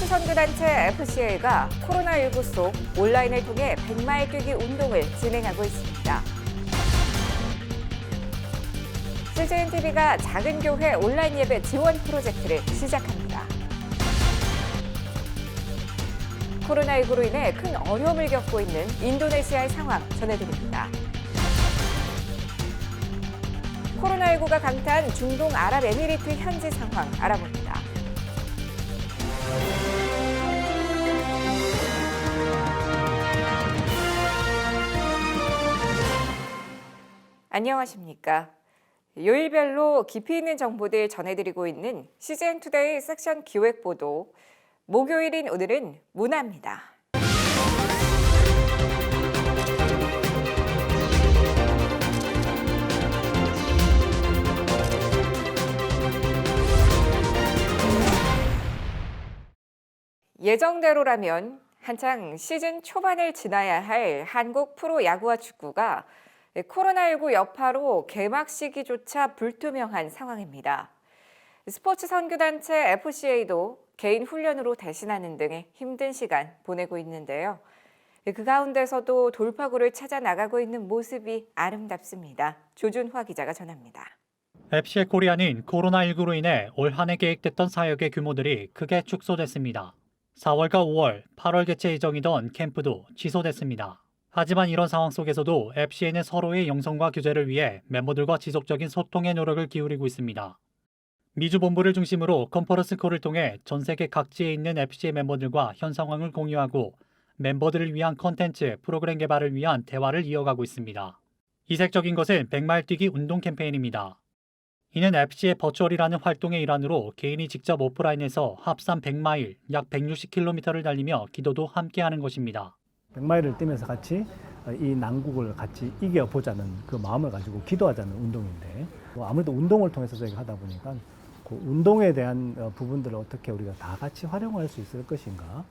스포츠 선두단체 FCA가 코로나19 속 온라인을 통해 100마일 뛰기 운동을 진행하고 있습니다. CGNTV가 작은 교회 온라인 예배 지원 프로젝트를 시작합니다. 코로나19로 인해 큰 어려움을 겪고 있는 인도네시아의 상황 전해드립니다. 코로나19가 강타한 중동 아랍에미리트 현지 상황 알아봅니다. 안녕하십니까. 요일별로 깊이 있는 정보들 전해드리고 있는 CGN투데이 섹션 기획보도, 목요일인 오늘은 문화입니다. 예정대로라면 한창 시즌 초반을 지나야 할 한국 프로야구와 축구가 코로나19 여파로 개막 시기조차 불투명한 상황입니다. 스포츠 선교단체 FCA도 개인 훈련으로 대신하는 등의 힘든 시간 보내고 있는데요. 그 가운데서도 돌파구를 찾아 나가고 있는 모습이 아름답습니다. 조준화 기자가 전합니다. FCA 코리아는 코로나19로 인해 올 한 해 계획됐던 사역의 규모들이 크게 축소됐습니다. 4월과 5월, 8월 개최 예정이던 캠프도 취소됐습니다. 하지만 이런 상황 속에서도 FCA는 서로의 영성과 규제를 위해 멤버들과 지속적인 소통에 노력을 기울이고 있습니다. 미주 본부를 중심으로 컨퍼런스 콜을 통해 전 세계 각지에 있는 FCA 멤버들과 현 상황을 공유하고 멤버들을 위한 콘텐츠, 프로그램 개발을 위한 대화를 이어가고 있습니다. 이색적인 것은 100마일 뛰기 운동 캠페인입니다. 이는 FCA 버추얼이라는 활동의 일환으로 개인이 직접 오프라인에서 합산 100마일, 약 160km를 달리며 기도도 함께하는 것입니다. 100마일을 뛰면서 같이 이 난국을 같이 이겨보자는 그 마음을 가지고 기도하자는 운동인데, 아무래도 운동을 통해서 저희가 하다 보니까 그 운동에 대한 부분들을 어떻게 우리가 다 같이 활용할 수 있을 것인가.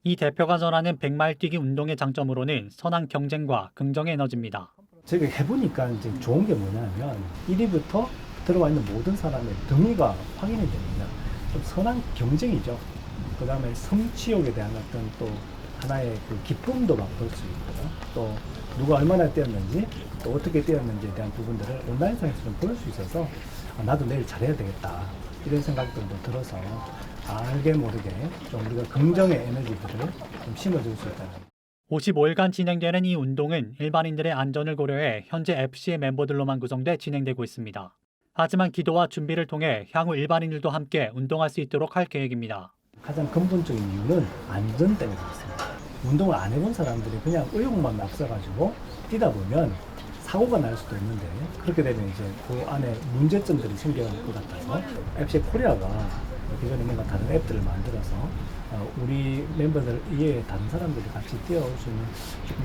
이 대표가 전하는 100마일 뛰기 운동의 장점으로는 선한 경쟁과 긍정의 에너지입니다. 저희가 해보니까 이제 좋은 게 뭐냐면 1위부터 들어와 있는 모든 사람의 등위가 확인이 됩니다. 좀 선한 경쟁이죠. 그 다음에 성취욕에 대한 어떤 또 하나의 그 기쁨도 맛볼 수 있고요. 또 누가 얼마나 뛰었는지, 또 어떻게 뛰었는지에 대한 부분들을 온라인상에서 좀 볼 수 있어서 나도 내일 잘해야 되겠다, 이런 생각들도 들어서 알게 모르게 좀 우리가 긍정의 에너지들을 좀 심어줄 수 있다는. 55일간 진행되는 이 운동은 일반인들의 안전을 고려해 현재 FCA 멤버들로만 구성돼 진행되고 있습니다. 하지만 기도와 준비를 통해 향후 일반인들도 함께 운동할 수 있도록 할 계획입니다. 가장 근본적인 이유는 안전 때문에 그렇습니다. 운동을 안 해본 사람들이 그냥 의욕만 앞서가지고 뛰다 보면 사고가 날 수도 있는데, 그렇게 되면 이제 그 안에 문제점들이 생겨날 것 같아서 FCA 코리아가 기존에 뭔가 다른 앱들을 만들어서 우리 멤버들 이외에 다른 사람들이 같이 뛰어올 수 있는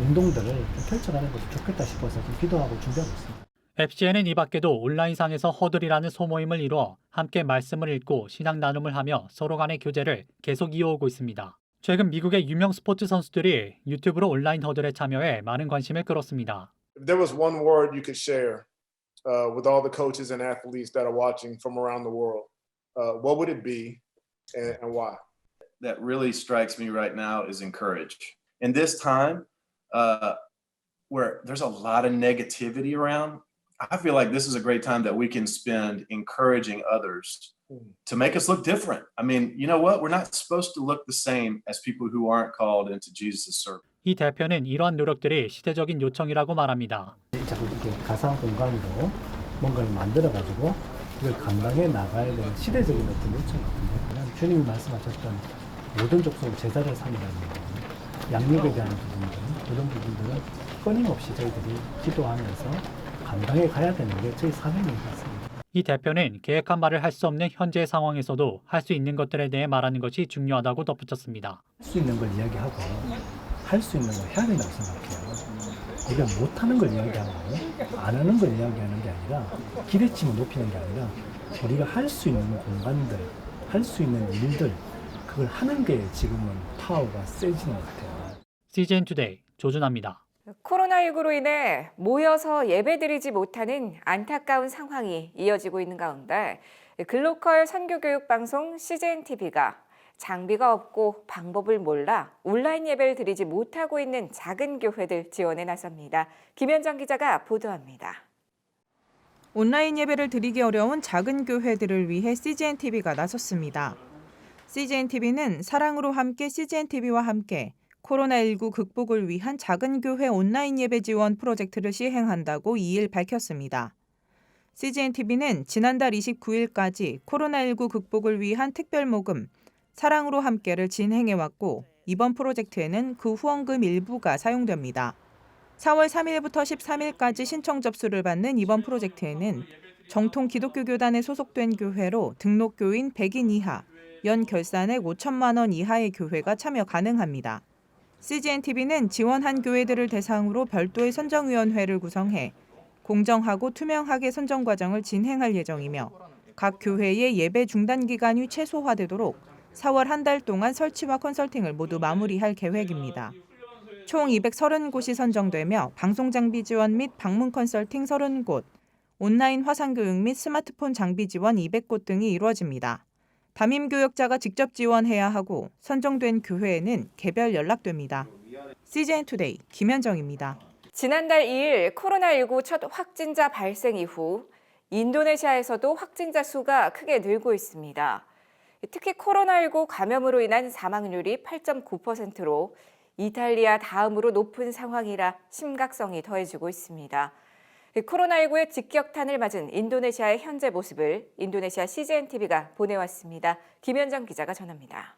운동들을 펼쳐가는 것도 좋겠다 싶어서 좀 기도하고 준비하고 있습니다. FCA는 이 밖에도 온라인상에서 허들이라는 소모임을 이뤄 함께 말씀을 읽고 신앙 나눔을 하며 서로 간의 교제를 계속 이어오고 있습니다. 최근 미국의 유명 스포츠 선수들이 유튜브로 온라인 허들에 참여해 많은 관심을 끌었습니다. If there was one word you could share with all the coaches and athletes that are watching from around the world, what would it be and why? That really strikes me right now is encourage. In this time where there's a lot of negativity around, I feel like this is a great time that we can spend encouraging others to make us look different. I mean, you know what? We're not supposed to look the same as people who aren't called into Jesus' service. 이 대표는 이러한 노력들이 시대적인 요청이라고 말합니다. 자꾸 이렇게 가상 공간으로 뭔가를 만들어가지고 이걸 감당해 나가야 되는 시대적인 어떤 요청 같은데, 주님이 말씀하셨던 모든 족속을 제자를 삼으라는 거, 양육에 대한 부분들, 그런 부분들은 끊임없이 저희들이 기도하면서 감당해 가야 되는 게 저희 사명인 것 같습니다. 이 대표는 계획한 말을 할 수 없는 현재의 상황에서도 할 수 있는 것들에 대해 말하는 것이 중요하다고 덧붙였습니다. 할 수 있는 걸 이야기하고 할 수 있는 걸 해야 된다고 생각해요. 우리가 못하는 걸 이야기하고 안 하는 걸 이야기하는 게 아니라, 기대치만 높이는 게 아니라 우리가 할 수 있는 공간들, 할 수 있는 일들, 그걸 하는 게 지금은 파워가 세지는 것 같아요. CGN투데이 조준하입니다. 코로나19로 인해 모여서 예배드리지 못하는 안타까운 상황이 이어지고 있는 가운데 글로컬 선교교육방송 CGNTV가 장비가 없고 방법을 몰라 온라인 예배를 드리지 못하고 있는 작은 교회들 지원에 나섭니다. 김현정 기자가 보도합니다. 온라인 예배를 드리기 어려운 작은 교회들을 위해 CGNTV가 나섰습니다. CGNTV는 사랑으로 함께 CGNTV와 함께 코로나19 극복을 위한 작은 교회 온라인 예배 지원 프로젝트를 시행한다고 2일 밝혔습니다. CGNTV는 지난달 29일까지 코로나19 극복을 위한 특별 모금 사랑으로 함께를 진행해왔고 이번 프로젝트에는 그 후원금 일부가 사용됩니다. 4월 3일부터 13일까지 신청 접수를 받는 이번 프로젝트에는 정통 기독교 교단에 소속된 교회로 등록 교인 100인 이하, 연 결산액 5천만 원 이하의 교회가 참여 가능합니다. CGNTV는 지원한 교회들을 대상으로 별도의 선정위원회를 구성해 공정하고 투명하게 선정 과정을 진행할 예정이며 각 교회의 예배 중단 기간이 최소화되도록 4월 한 달 동안 설치와 컨설팅을 모두 마무리할 계획입니다. 총 230곳이 선정되며 방송 장비 지원 및 방문 컨설팅 30곳, 온라인 화상 교육 및 스마트폰 장비 지원 200곳 등이 이루어집니다. 담임 교역자가 직접 지원해야 하고 선정된 교회에는 개별 연락됩니다. CGN 투데이 김현정입니다. 지난달 2일 코로나19 첫 확진자 발생 이후 인도네시아에서도 확진자 수가 크게 늘고 있습니다. 특히 코로나19 감염으로 인한 사망률이 8.9%로 이탈리아 다음으로 높은 상황이라 심각성이 더해지고 있습니다. 코로나19의 직격탄을 맞은 인도네시아의 현재 모습을 인도네시아 CGNTV가 보내왔습니다. 김현정 기자가 전합니다.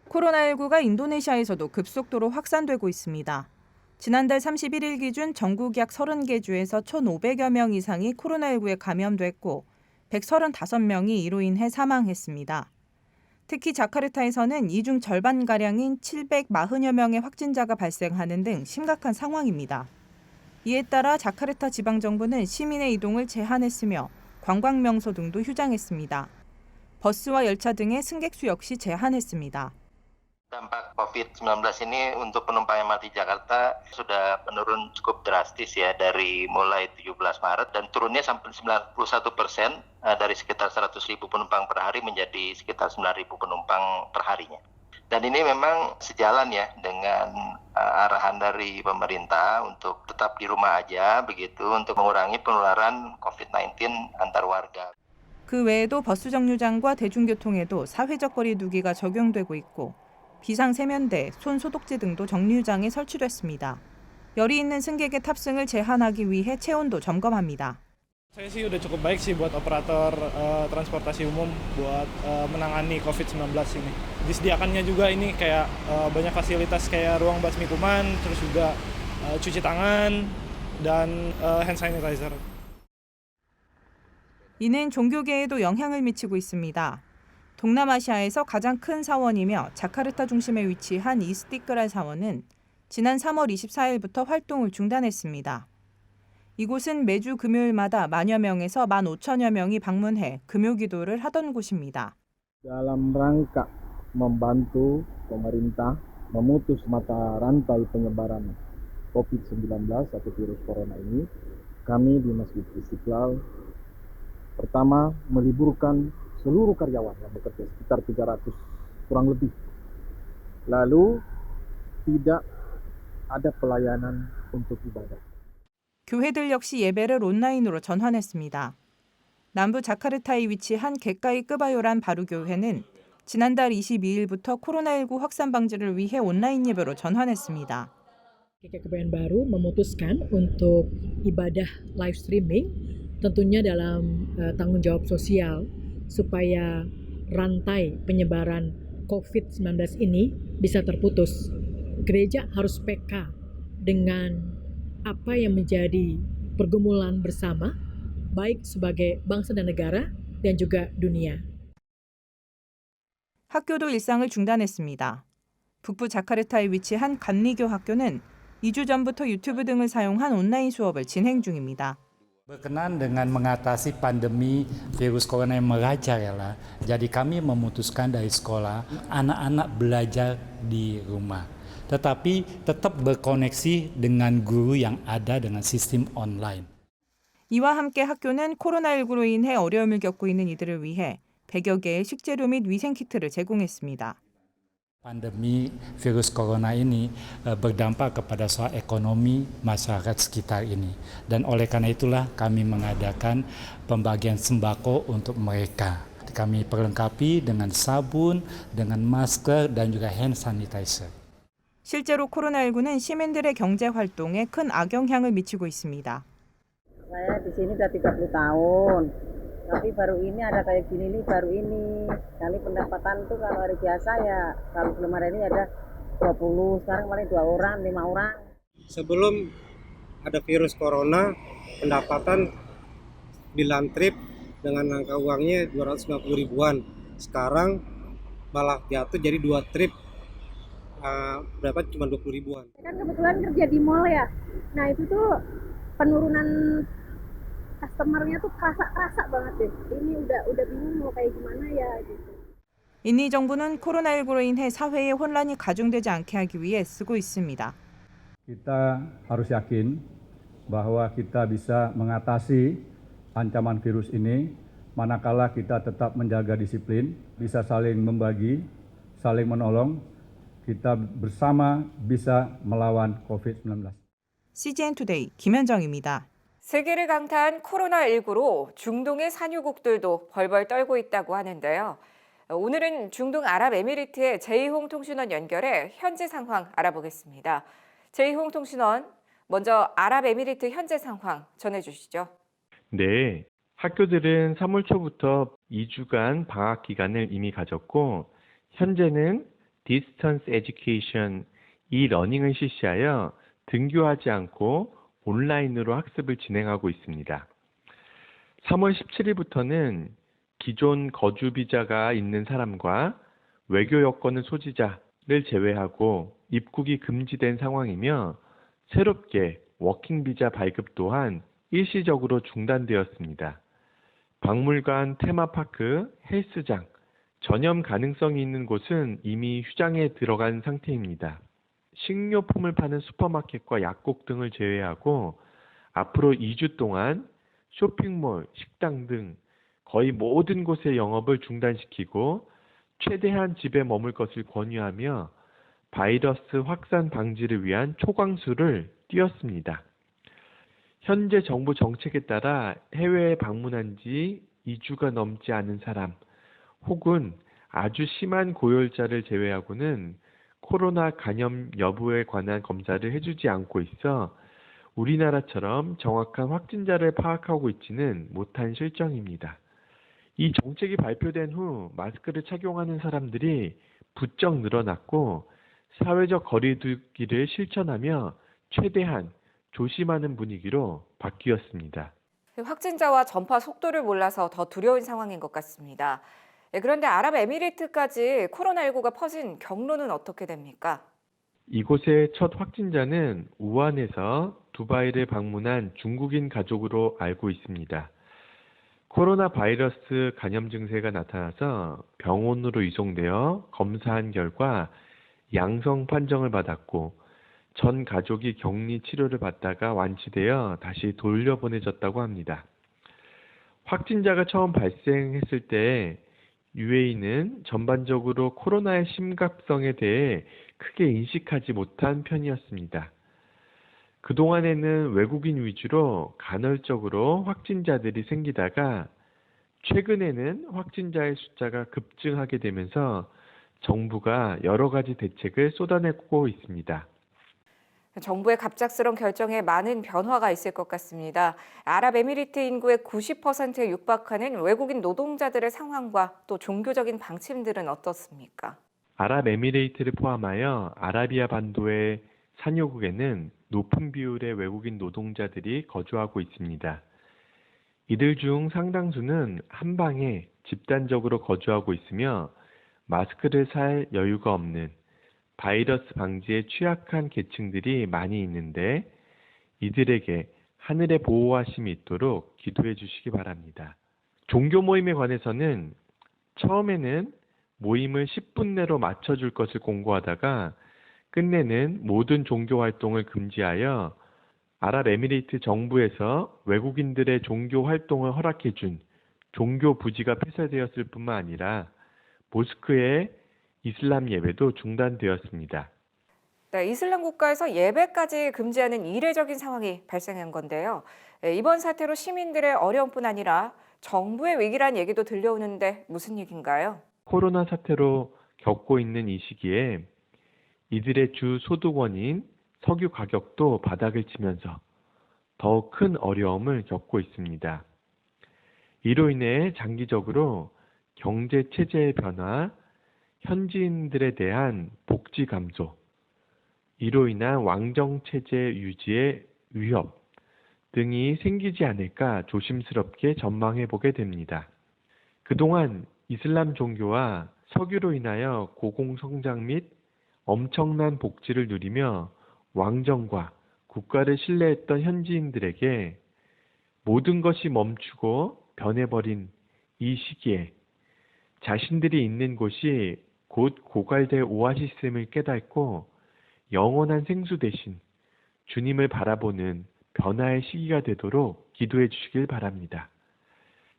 코로나19가 인도네시아에서도 급속도로 확산되고 있습니다. 지난달 31일 기준 전국 약 30개 주에서 1,500여 명 이상이 코로나19에 감염됐고 135명이 이로 인해 사망했습니다. 특히 자카르타에서는 이 중 절반가량인 740여 명의 확진자가 발생하는 등 심각한 상황입니다. 이에 따라 자카르타 지방정부는 시민의 이동을 제한했으며 관광명소 등도 휴장했습니다. 버스와 열차 등의 승객 수 역시 제한했습니다. Dampak COVID-19 ini untuk penumpang MRT Jakarta sudah menurun cukup drastis ya dari mulai 17 Maret dan turunnya sampai 91% dari sekitar 100.000 penumpang per hari menjadi sekitar 9.000 penumpang per harinya. Dan ini memang sejalan ya dengan arahan dari pemerintah untuk tetap di rumah aja begitu untuk mengurangi penularan COVID-19 antar warga. 그 외에도 버스 정류장과 대중교통에도 사회적 거리 두기가 적용되고 있고 비상세면대, 손소독제 등도 정류장에 설치됐습니다. 열이 있는 승객의 탑승을 제한하기 위해 체온도 점검합니다. Saya sih udah cukup baik sih buat operator transportasi umum buat menangani COVID-19 ini. Disediakannya juga ini kayak banyak fasilitas kayak ruang basmi kuman, terus juga cuci tangan dan hand sanitizer. 이는 종교계에도 영향을 미치고 있습니다. 동남아시아에서 가장 큰 사원이며 자카르타 중심에 위치한 이스티클랄 사원은 지난 3월 24일부터 활동을 중단했습니다. 이곳은 매주 금요일마다 만여 명에서 15,000여 명이 방문해 금요 기도를 하던 곳입니다. Dalam rangka membantu pemerintah memutus mata rantai penyebaran COVID-19 atau virus corona ini, kami di Masjid Istiqlal pertama meliburkan seluruh karyawan yang bekerja sekitar 300 kurang lebih. Lalu tidak ada pelayanan untuk ibadah. 교회들 역시 예배를 온라인으로 전환했습니다. 남부 자카르타에 위치한 게카이 끄바요란 바루교회는 지난달 22일부터 코로나19 확산 방지를 위해 온라인 예배로 전환했습니다. KKBN baru memutuskan untuk ibadah live streaming tentunya dalam tanggung jawab sosial supaya rantai penyebaran COVID-19 ini bisa terputus. Gereja harus peka dengan apa yang menjadi pergumulan bersama, baik sebagai bangsa dan negara dan juga dunia. 학교도 일상을 중단했습니다. 북부 자카르타에 위치한 감리교 학교는 2주 전부터 유튜브 등을 사용한 온라인 수업을 진행 중입니다. Berkenan dengan mengatasi pandemi virus corona yang merajalela, jadi kami memutuskan dari sekolah anak-anak belajar di rumah. Tetapi tetap berkoneksi dengan guru yang ada dengan sistem online. 이와 함께 학교는 코로나19로 인해 어려움을 겪고 있는 이들을 위해 100여 개의 식재료 및 위생키트를 제공했습니다. Pandemi virus corona ini berdampak kepada soal ekonomi masyarakat sekitar ini. Dan oleh karena itulah kami mengadakan pembagian sembako untuk mereka. Kami perlengkapi dengan sabun, dengan masker, dan juga hand sanitizer. 실제로 코로나19는 시민들의 경제 활동에 큰 악영향을 미치고 있습니다. Saya di sini udah 30 tahun. Tapi baru ini ada kayak gini nih, baru ini. Kali pendapatan tuh kalau hari biasa ya, kalau belum hari ini ada 20, sekarang paling 2 orang, 5 orang. Sebelum ada virus corona, pendapatan 9 trip dengan angka uangnya 250 ribuan. Sekarang malah jatuh jadi 2 trip, berapa cuma 20 ribuan. Kan kebetulan kerja di mall ya. Nah itu tuh penurunan customer-nya tuh kerasa banget deh. Ini udah bingung mau kayak gimana ya gitu. 인니 정부는 코로나19로 인해 사회의 혼란이 가중되지 않게 하기 위해 쓰고 있습니다. Kita harus yakin bahwa kita bisa mengatasi ancaman virus ini manakala kita tetap menjaga disiplin, bisa saling membagi, saling menolong, kita bersama bisa melawan COVID-19. CGN 투데이 김현정입니다. 세계를 강타한 코로나19로 중동의 산유국들도 벌벌 떨고 있다고 하는데요. 오늘은 중동 아랍에미리트의 제이홍 통신원 연결해 현지 상황 알아보겠습니다. 제이홍 통신원, 먼저 아랍에미리트 현재 상황 전해주시죠. 네, 학교들은 3월 초부터 2주간 방학 기간을 이미 가졌고 현재는 디스턴스 에듀케이션, 이러닝을 실시하여 등교하지 않고 온라인으로 학습을 진행하고 있습니다. 3월 17일부터는 기존 거주 비자가 있는 사람과 외교 여권의 소지자를 제외하고 입국이 금지된 상황이며 새롭게 워킹 비자 발급 또한 일시적으로 중단되었습니다. 박물관, 테마파크, 헬스장, 전염 가능성이 있는 곳은 이미 휴장에 들어간 상태입니다. 식료품을 파는 슈퍼마켓과 약국 등을 제외하고 앞으로 2주 동안 쇼핑몰, 식당 등 거의 모든 곳의 영업을 중단시키고 최대한 집에 머물 것을 권유하며 바이러스 확산 방지를 위한 초강수를 띄웠습니다. 현재 정부 정책에 따라 해외에 방문한 지 2주가 넘지 않은 사람 혹은 아주 심한 고열자를 제외하고는 코로나 감염 여부에 관한 검사를 해주지 않고 있어 우리나라처럼 정확한 확진자를 파악하고 있지는 못한 실정입니다. 이 정책이 발표된 후 마스크를 착용하는 사람들이 부쩍 늘어났고 사회적 거리두기를 실천하며 최대한 조심하는 분위기로 바뀌었습니다. 확진자와 전파 속도를 몰라서 더 두려운 상황인 것 같습니다. 그런데 아랍에미리트까지 코로나19가 퍼진 경로는 어떻게 됩니까? 이곳의 첫 확진자는 우한에서 두바이를 방문한 중국인 가족으로 알고 있습니다. 코로나 바이러스 감염 증세가 나타나서 병원으로 이송되어 검사한 결과 양성 판정을 받았고 전 가족이 격리 치료를 받다가 완치되어 다시 돌려보내졌다고 합니다. 확진자가 처음 발생했을 때 UAE는 전반적으로 코로나의 심각성에 대해 크게 인식하지 못한 편이었습니다. 그동안에는 외국인 위주로 간헐적으로 확진자들이 생기다가 최근에는 확진자의 숫자가 급증하게 되면서 정부가 여러 가지 대책을 쏟아내고 있습니다. 정부의 갑작스러운 결정에 많은 변화가 있을 것 같습니다. 아랍에미리트 인구의 90%에 육박하는 외국인 노동자들의 상황과 또 종교적인 방침들은 어떻습니까? 아랍에미레이트를 포함하여 아라비아 반도의 산유국에는 높은 비율의 외국인 노동자들이 거주하고 있습니다. 이들 중 상당수는 한 방에 집단적으로 거주하고 있으며 마스크를 살 여유가 없는 바이러스 방지에 취약한 계층들이 많이 있는데 이들에게 하늘의 보호하심이 있도록 기도해 주시기 바랍니다. 종교 모임에 관해서는 처음에는 모임을 10분 내로 맞춰줄 것을 공고하다가 끝내는 모든 종교 활동을 금지하여 아랍에미리트 정부에서 외국인들의 종교 활동을 허락해 준 종교 부지가 폐쇄되었을 뿐만 아니라 모스크의 이슬람 예배도 중단되었습니다. 네, 이슬람 국가에서 예배까지 금지하는 이례적인 상황이 발생한 건데요. 이번 사태로 시민들의 어려움뿐 아니라 정부의 위기란 얘기도 들려오는데 무슨 얘기인가요? 코로나 사태로 겪고 있는 이 시기에 이들의 주 소득원인 석유 가격도 바닥을 치면서 더욱 큰 어려움을 겪고 있습니다. 이로 인해 장기적으로 경제 체제의 변화, 현지인들에 대한 복지 감소, 이로 인한 왕정 체제 유지의 위협 등이 생기지 않을까 조심스럽게 전망해 보게 됩니다. 그동안 이슬람 종교와 석유로 인하여 고공성장 및 엄청난 복지를 누리며 왕정과 국가를 신뢰했던 현지인들에게 모든 것이 멈추고 변해버린 이 시기에 자신들이 있는 곳이 곧 고갈될 오아시스임을 깨닫고 영원한 생수 대신 주님을 바라보는 변화의 시기가 되도록 기도해 주시길 바랍니다.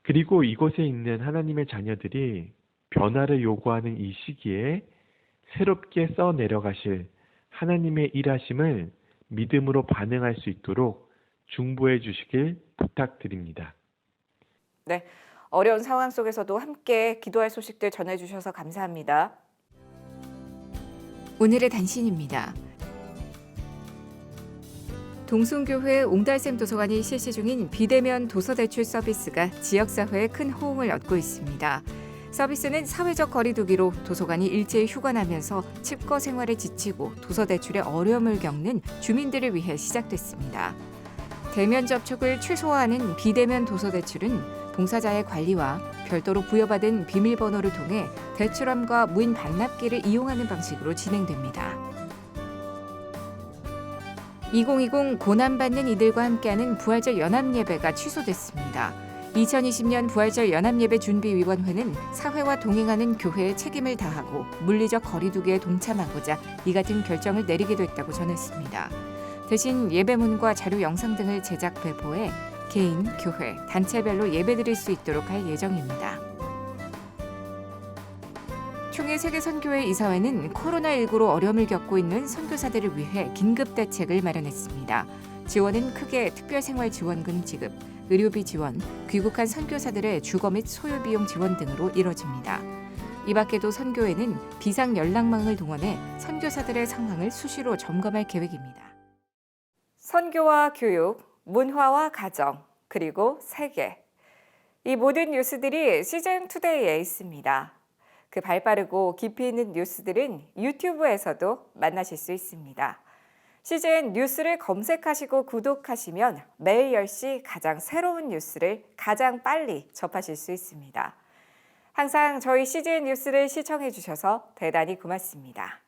그리고 이곳에 있는 하나님의 자녀들이 변화를 요구하는 이 시기에 새롭게 써 내려가실 하나님의 일하심을 믿음으로 반응할 수 있도록 중보해 주시길 부탁드립니다. 네, 어려운 상황 속에서도 함께 기도할 소식들 전해주셔서 감사합니다. 오늘의 단신입니다. 동순교회 옹달샘 도서관이 실시 중인 비대면 도서대출 서비스가 지역사회에 큰 호응을 얻고 있습니다. 서비스는 사회적 거리 두기로 도서관이 일제히 휴관하면서 칩거 생활에 지치고 도서대출에 어려움을 겪는 주민들을 위해 시작됐습니다. 대면 접촉을 최소화하는 비대면 도서대출은 봉사자의 관리와 별도로 부여받은 비밀번호를 통해 대출함과 무인 반납기를 이용하는 방식으로 진행됩니다. 2020 고난받는 이들과 함께하는 부활절 연합예배가 취소됐습니다. 2020년 부활절 연합예배 준비위원회는 사회와 동행하는 교회의 책임을 다하고 물리적 거리두기에 동참하고자 이 같은 결정을 내리게 됐다고 전했습니다. 대신 예배문과 자료 영상 등을 제작 배포해 개인, 교회, 단체별로 예배드릴 수 있도록 할 예정입니다. 총회 세계선교회 이사회는 코로나19로 어려움을 겪고 있는 선교사들을 위해 긴급 대책을 마련했습니다. 지원은 크게 특별생활지원금 지급, 의료비 지원, 귀국한 선교사들의 주거 및 소요비용 지원 등으로 이뤄집니다. 이 밖에도 선교회는 비상연락망을 동원해 선교사들의 상황을 수시로 점검할 계획입니다. 선교와 교육, 문화와 가정, 그리고 세계. 이 모든 뉴스들이 시즌투데이에 있습니다. 그 발빠르고 깊이 있는 뉴스들은 유튜브에서도 만나실 수 있습니다. CGN 뉴스를 검색하시고 구독하시면 매일 10시 가장 새로운 뉴스를 가장 빨리 접하실 수 있습니다. 항상 저희 CGN 뉴스를 시청해 주셔서 대단히 고맙습니다.